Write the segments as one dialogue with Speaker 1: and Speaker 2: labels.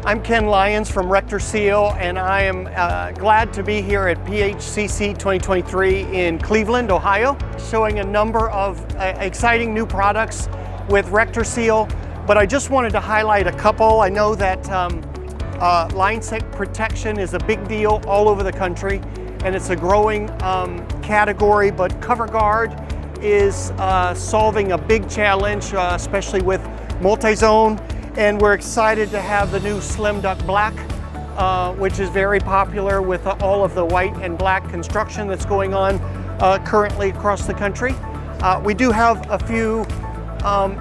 Speaker 1: I'm Ken Lyons from RectorSeal, and I am glad to be here at PHCC 2023 in Cleveland, Ohio, showing a number of exciting new products with RectorSeal. But I just wanted to highlight a couple. I know that line set protection is a big deal all over the country, and it's a growing category, but cover guard is solving a big challenge, especially with multi-zone. And we're excited to have the new Slim Duck Black, which is very popular with all of the white and black construction that's going on currently across the country. We do have a few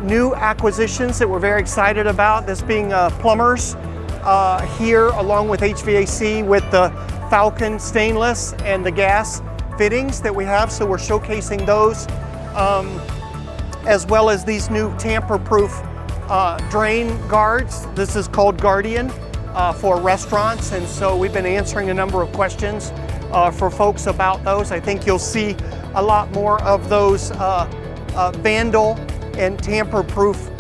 Speaker 1: new acquisitions that we're very excited about, this being plumbers here along with HVAC with the Falcon stainless and the gas fittings that we have. So we're showcasing those as well as these new tamper-proof drain guards. This is called Guardian for restaurants, and so we've been answering a number of questions for folks about those. I think you'll see a lot more of those vandal and tamper-proof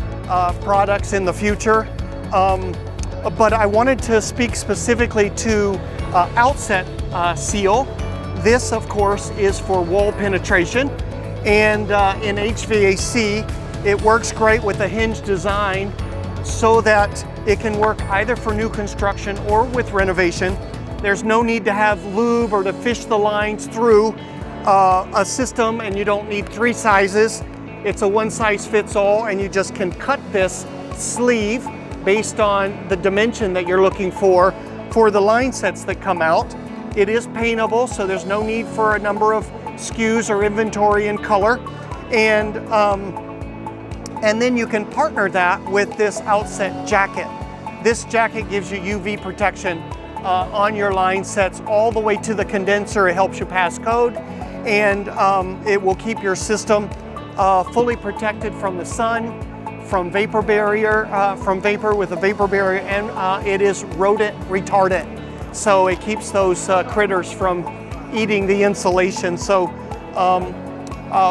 Speaker 1: products in the future. But I wanted to speak specifically to Outset Seal. This, of course, is for wall penetration, and in HVAC, it works great with a hinge design so that it can work either for new construction or with renovation. There's no need to have lube or to fish the lines through a system, and you don't need three sizes. It's a one size fits all, and you just can cut this sleeve based on the dimension that you're looking for the line sets that come out. It is paintable, so there's no need for a number of SKUs or inventory in color. And then you can partner that with this Outset jacket. This jacket gives you UV protection on your line sets all the way to the condenser. It helps you pass code, and it will keep your system fully protected from the sun, from vapor barrier, from vapor with a vapor barrier, and it is rodent retardant. So it keeps those critters from eating the insulation. So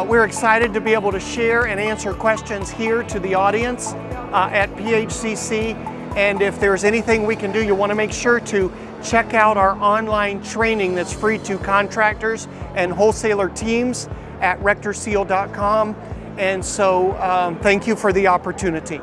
Speaker 1: we're excited to be able to share and answer questions here to the audience at PHCC. And if there's anything we can do, you want to make sure to check out our online training that's free to contractors and wholesaler teams at RectorSeal.com. And so thank you for the opportunity.